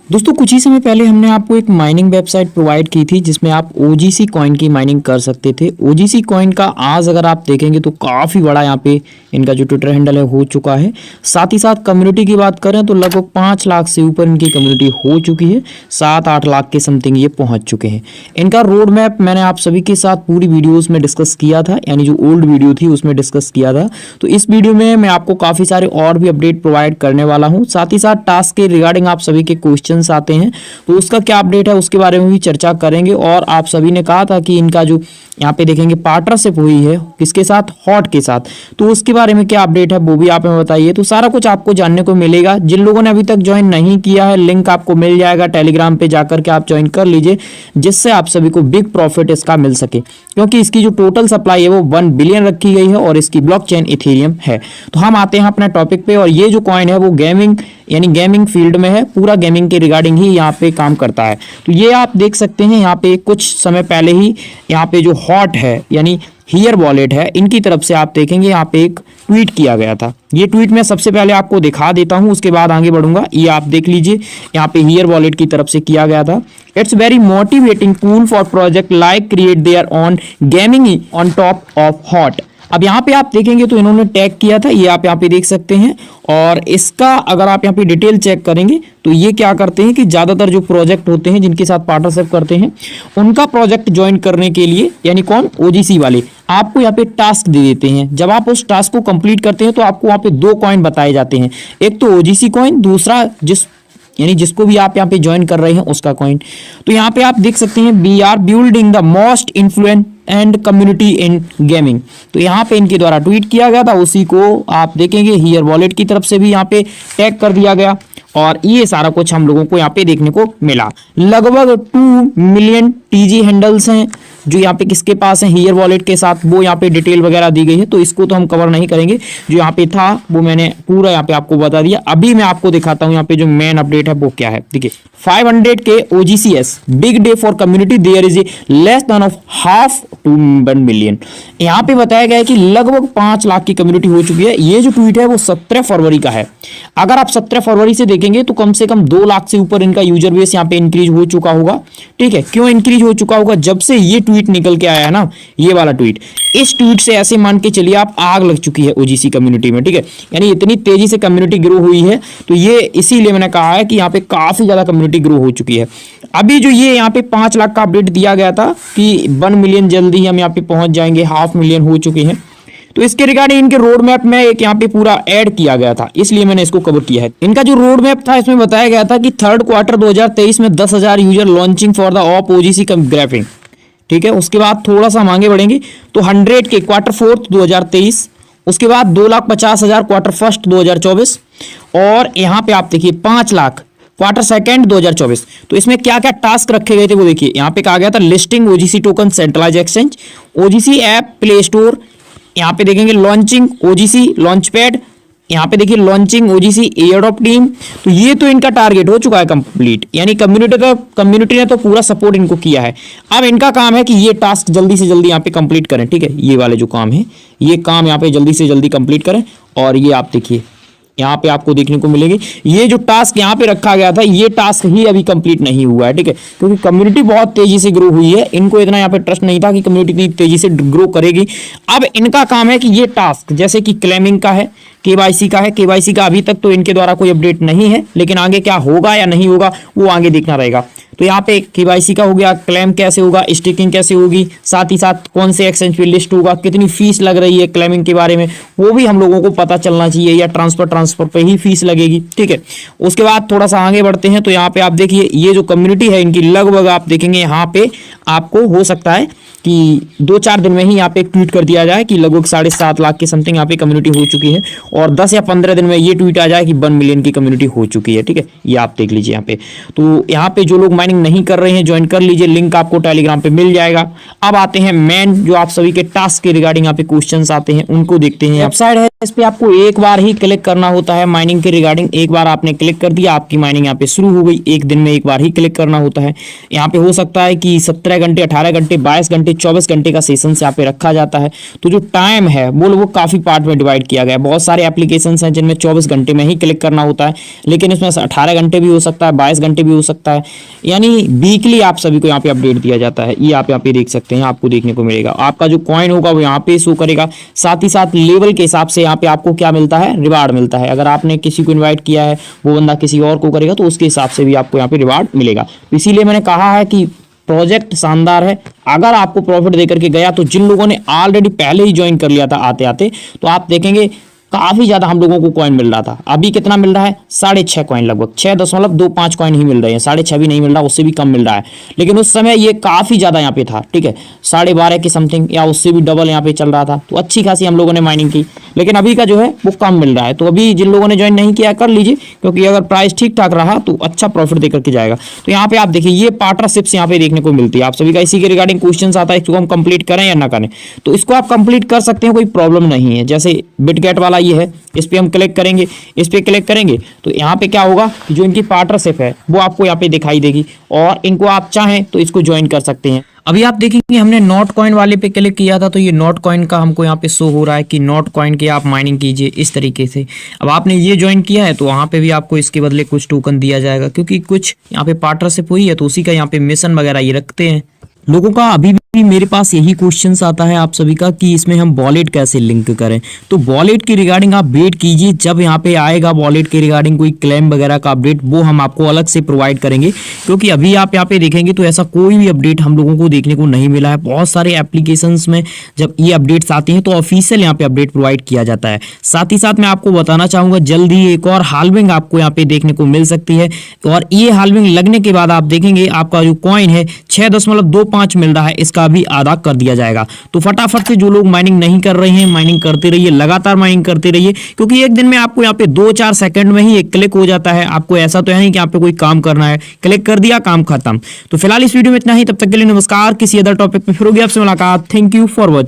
दोस्तों कुछ ही समय पहले हमने आपको एक माइनिंग वेबसाइट प्रोवाइड की थी जिसमें आप OGC कॉइन की माइनिंग कर सकते थे। OGC कॉइन का आज अगर आप देखेंगे तो काफ़ी बड़ा यहाँ पे इनका जो ट्विटर हैंडल है हो चुका है। साथ ही साथ कम्युनिटी की बात करें तो लगभग 5 लाख से ऊपर इनकी कम्युनिटी हो चुकी है। 7-8 लाख के समथिंग ये पहुंच चुके हैं। इनका रोड मैप मैंने आप सभी के साथ पूरी वीडियोज़ में डिस्कस किया था, यानी जो ओल्ड वीडियो थी उसमें डिस्कस किया था। तो इस वीडियो में मैं आपको काफ़ी सारे और भी अपडेट प्रोवाइड करने वाला हूँ। साथ ही साथ टास्क के रिगार्डिंग आप सभी के क्वेश्चन आते हैं तो उसका क्या अपडेट है उसके बारे में भी चर्चा करेंगे। और आप सभी ने कहा था कि इनका जो यहाँ पे देखेंगे पार्टनरशिप हुई है किसके साथ, हॉट के साथ, तो उसके बारे में क्या अपडेट है वो भी आप हमें बताइए। तो सारा कुछ आपको जानने को मिलेगा। जिन लोगों ने अभी तक ज्वाइन नहीं किया है लिंक आपको मिल जाएगा टेलीग्राम पे जाकर के आप ज्वाइन कर लीजिए, जिससे आप सभी को बिग प्रॉफिट इसका मिल सके, क्योंकि इसकी जो टोटल सप्लाई है वो 1 बिलियन रखी गई है और इसकी ब्लॉकचेन इथेरियम है। तो हम आते हैं अपने टॉपिक पे, और ये जो कॉइन है वो गेमिंग यानी गेमिंग फील्ड में है, पूरा गेमिंग के रिगार्डिंग ही यहाँ पे काम करता है। तो ये आप देख सकते हैं यहाँ पे कुछ समय पहले ही यहाँ पे जो हॉट है यानी हियर वॉलेट है, इनकी तरफ से आप देखेंगे यहाँ पे एक ट्वीट किया गया था। ये ट्वीट मैं सबसे पहले आपको दिखा देता हूँ, उसके बाद आगे बढ़ूंगा। ये आप देख लीजिए यहाँ पे हियर वॉलेट की तरफ से किया गया था। It's very motivating tool for project like create their on gaming on top of hot. अब यहाँ पे आप देखेंगे तो इन्होंने टैग किया था, ये आप यहाँ पे देख सकते हैं। और इसका अगर आप यहाँ पे डिटेल चेक करेंगे तो ये क्या करते हैं कि ज़्यादातर जो प्रोजेक्ट होते हैं जिनके साथ पार्टनरशिप करते हैं उनका प्रोजेक्ट ज्वाइन करने के लिए, यानी कौन, OGC वाले, आपको यहाँ पे टास्क दे देते हैं। जब आप उस टास्क को कंप्लीट करते हैं तो आपको वहाँ पे 2 कॉइन बताए जाते हैं, एक तो OGC कॉइन, दूसरा जिसको भी आप यहाँ पे ज्वाइन कर रहे हैं उसका कॉइन। तो यहाँ पे आप देख सकते हैं we are building the most influent and community in gaming. तो यहाँ पे इनके द्वारा ट्वीट किया गया था, उसी को आप देखेंगे हियर वॉलेट की तरफ से भी यहाँ पे टैग कर दिया गया, और ये सारा कुछ हम लोगों को यहाँ पे देखने को मिला। लगभग 2 मिलियन TG हैंडल्स हैं जो यहाँ पे किसके पास है, हियर वॉलेट के साथ, वो यहाँ पे डिटेल वगैरह दी गई है, तो इसको तो हम कवर नहीं करेंगे। जो यहाँ पे था वो मैंने पूरा यहाँ पे आपको बता दिया। अभी मैं आपको दिखाता हूँ यहाँ पे जो मेन अपडेट है वो क्या है। देखिए 500 के OGCS big day for community, there is a less than of half to 1 million. यहाँ पे बताया गया है कि लगभग 5 लाख की कम्युनिटी हो चुकी है। ये जो ट्वीट है वो 17 फरवरी का है। अगर आप 17 फरवरी से देखेंगे तो कम से कम 2 लाख से ऊपर इनका यूजर बेस यहाँ पे इंक्रीज हो चुका होगा। ठीक है, क्यों इंक्रीज हो चुका होगा, जब से ये ट्वीट निकल के आया है ना, ये वाला ट्वीट, इस ट्वीट से ऐसे मान के चलिए आप आग लग चुकी है OGC कम्युनिटी में। ठीक है, यानी इतनी तेजी से कम्युनिटी ग्रो हुई है, तो ये इसीलिए मैंने कहा है कि यहाँ पे काफी ज्यादा कम्युनिटी ग्रो हो चुकी है। अभी जो ये यहाँ पे 5 लाख का अपडेट दिया गया था कि 1 मिलियन जल्दी हम यहाँ पे पहुंच जाएंगे, 500 मिलियन हो चुके हैं, तो इसके रिगार्डिंग इनके रोड मैप में एक यहाँ पे पूरा ऐड किया गया था, इसलिए मैंने इसको कवर किया है। इनका जो रोड मैप था इसमें बताया गया था कि 3rd क्वार्टर 2023 में 10,000 user launching for the op OGC graphic. ठीक है, उसके बाद थोड़ा सा हम आगे बढ़ेंगे तो 100 के क्वार्टर 4th 2023, उसके बाद 2,50,000 क्वार्टर 1st 2024, और यहाँ पे आप देखिए 5 लाख क्वार्टर 2nd 2024। तो इसमें क्या क्या टास्क रखे गए थे वो देखिए। यहाँ पे कहा गया था listing OGC token centralise exchange, OGC app play store, यहाँ पे देखेंगे लॉन्चिंग OGC लॉन्च पैड, यहाँ पे देखिए लॉन्चिंग OGC एयरड्रॉप टीम। तो ये तो इनका टारगेट हो चुका है कंप्लीट, यानी कम्युनिटी ने तो पूरा सपोर्ट इनको किया है। अब इनका काम है कि ये टास्क जल्दी से जल्दी यहाँ पे कंप्लीट करें। ठीक है, ये वाले जो काम है ये काम यहाँ पे जल्दी से जल्दी कंप्लीट करें। और ये आप देखिए यहाँ पे आपको देखने को मिलेगी, ये जो टास्क यहाँ पे रखा गया था ये टास्क ही अभी कंप्लीट नहीं हुआ है। ठीक है, क्योंकि कम्युनिटी बहुत तेजी से ग्रो हुई है, इनको इतना यहाँ पे ट्रस्ट नहीं था कि कम्युनिटी इतनी तेजी से ग्रो करेगी। अब इनका काम है कि ये टास्क जैसे कि क्लेमिंग का है, KYC का है, KYC का अभी तक तो इनके द्वारा कोई अपडेट नहीं है, लेकिन आगे क्या होगा या नहीं होगा वो आगे देखना रहेगा। तो यहाँ पे KYC का हो गया, क्लेम कैसे होगा, स्टेकिंग कैसे होगी, साथ ही साथ कौन से एक्सचेंज पे लिस्ट होगा, कितनी फीस लग रही है क्लेमिंग के बारे में वो भी हम लोगों को पता चलना चाहिए, या ट्रांसफर पे ही फीस लगेगी। ठीक है, उसके बाद थोड़ा सा आगे बढ़ते हैं तो यहाँ पे आप देखिए ये जो कम्युनिटी है इनकी लगभग आप देखेंगे यहाँ पे आपको हो सकता है कि 2-4 दिन में ही यहाँ पे एक ट्वीट कर दिया जाए कि लगभग 7.5 लाख के समथिंग यहाँ पे कम्युनिटी हो चुकी है, और 10 या 15 दिन में ये ट्वीट आ जाए कि 1 मिलियन की कम्युनिटी हो चुकी है। ठीक है, ये आप देख लीजिए यहाँ पे। तो यहाँ पे जो लोग माइनिंग नहीं कर रहे हैं ज्वाइन कर लीजिए, लिंक आपको टेलीग्राम पे मिल जाएगा। अब आते हैं मेन जो आप सभी के टास्क के रिगार्डिंग यहाँ पे क्वेश्चंस आते हैं उनको देखते हैं। वेबसाइट है, इस पे आपको एक बार ही क्लिक करना होता है माइनिंग के रिगार्डिंग। एक बार आपने क्लिक कर दिया आपकी माइनिंग यहाँ पे शुरू हो गई। एक दिन में एक बार ही क्लिक करना होता है। यहाँ पे हो सकता है कि 17 घंटे, 18 घंटे, 22 घंटे घंटे 24 घंटे का सेशन यहाँ पे रखा जाता है। तो जो टाइम है वो काफी पार्ट में डिवाइड किया गया है। बहुत सारे एप्लीकेशन हैं जिनमें 24 घंटे में ही क्लिक करना होता है, लेकिन इसमें 18 घंटे भी हो सकता है, 22 घंटे भी हो सकता है। यानी वीकली आप सभी को यहाँ पे अपडेट दिया जाता है। ये आप यहाँ पे देख सकते हैं, आपको देखने को मिलेगा। आपका जो कॉइन होगा वो यहाँ पे शो करेगा। साथ ही साथ लेवल के हिसाब से यहाँ पे आपको क्या मिलता है, रिवार्ड मिलता है। अगर आपने किसी को इन्वाइट किया है, वो बंदा किसी और को करेगा तो उसके हिसाब से भी आपको यहाँ पे रिवार्ड मिलेगा। इसीलिए मैंने कहा है कि प्रोजेक्ट शानदार है। अगर आपको प्रॉफिट देकर के गया तो जिन लोगों ने ऑलरेडी पहले ही ज्वाइन कर लिया था आते आते, तो आप देखेंगे काफी ज्यादा हम लोगों को कॉइन मिल रहा था। अभी कितना मिल रहा है, 6.5 कॉइन, लगभग 6.25 कॉइन ही मिल रहे हैं। 6.5 भी नहीं मिल रहा, उससे भी कम मिल रहा है। लेकिन उस समय ये काफी ज्यादा यहाँ पे था, ठीक है, 12.5 के समथिंग या उससे भी डबल यहाँ पे चल रहा था। तो अच्छी खासी हम लोगों ने माइनिंग की, लेकिन अभी का जो है वो कम मिल रहा है। तो अभी जिन लोगों ने ज्वाइन नहीं किया कर लीजिए, क्योंकि अगर प्राइस ठीक ठाक रहा तो अच्छा प्रॉफिट देकर के जाएगा। तो यहाँ पे आप देखिए ये पार्टनरशिप्स यहाँ पे देखने को मिलती है। आप सभी का इसी के रिगार्डिंग क्वेश्चन आता है, इसको हम कंप्लीट करें या ना करें, तो इसको आप कंप्लीट कर सकते हैं, कोई प्रॉब्लम नहीं है। जैसे बिटगेट वाला ये है, इस पे हम क्लिक करेंगे, इस पे क्लिक करेंगे तो यहाँ पे क्या होगा कि जो इनकी पार्टनरशिप है वो आपको यहाँ पे दिखाई देगी, और इनको आप चाहें तो इसको ज्वाइन कर सकते हैं। अभी आप देखेंगे हमने नॉट कॉइन वाले पे क्लिक किया था, तो ये नॉट कॉइन का हमको यहाँ पे शो हो रहा है कि नॉट कॉइन की आप माइनिंग कीजिए इस तरीके से। अब आपने ये ज्वाइन किया है तो वहाँ पे भी आपको इसके बदले कुछ टोकन दिया जाएगा, क्योंकि कुछ यहाँ पे पार्टनरशिप हुई है तो उसी का यहाँ पे मिशन वगैरह ये रखते हैं लोगों का। अभी भी मेरे पास यही क्वेश्चन आता है आप सभी का कि इसमें हम वॉलेट कैसे लिंक करें। तो वॉलेट की रिगार्डिंग आप वेट कीजिए, जब यहाँ पे आएगा वॉलेट के रिगार्डिंग कोई क्लेम वगैरह का अपडेट, वो हम आपको अलग से प्रोवाइड करेंगे। क्योंकि अभी आप यहाँ पे देखेंगे तो ऐसा कोई भी अपडेट हम लोगों को देखने को नहीं मिला है। बहुत सारे एप्लीकेशंस में जब ये अपडेट्स आती हैं तो ऑफिशियल यहाँ पे अपडेट प्रोवाइड किया जाता है। साथ ही साथ मैं आपको बताना चाहूंगा जल्द ही एक और हाल्विंग आपको यहाँ पे देखने को मिल सकती है, और ये हाल्विंग लगने के बाद आप देखेंगे आपका जो कॉइन है 6.25 मिल रहा है, इसका भी आधा कर दिया जाएगा। तो फटाफट से जो लोग माइनिंग नहीं कर रहे हैं, माइनिंग करते रहिए, लगातार माइनिंग करते रहिए, क्योंकि एक दिन में आपको यहाँ पे 2-4 सेकंड में ही एक क्लिक हो जाता है। आपको ऐसा तो है नहीं कि यहाँ पे कोई काम करना है, क्लिक कर दिया काम खत्म। तो फिलहाल इस वीडियो में इतना ही, तब तक के लिए नमस्कार। किसी अदर टॉपिक पे फिर होगी आपसे मुलाकात। Thank you for watching.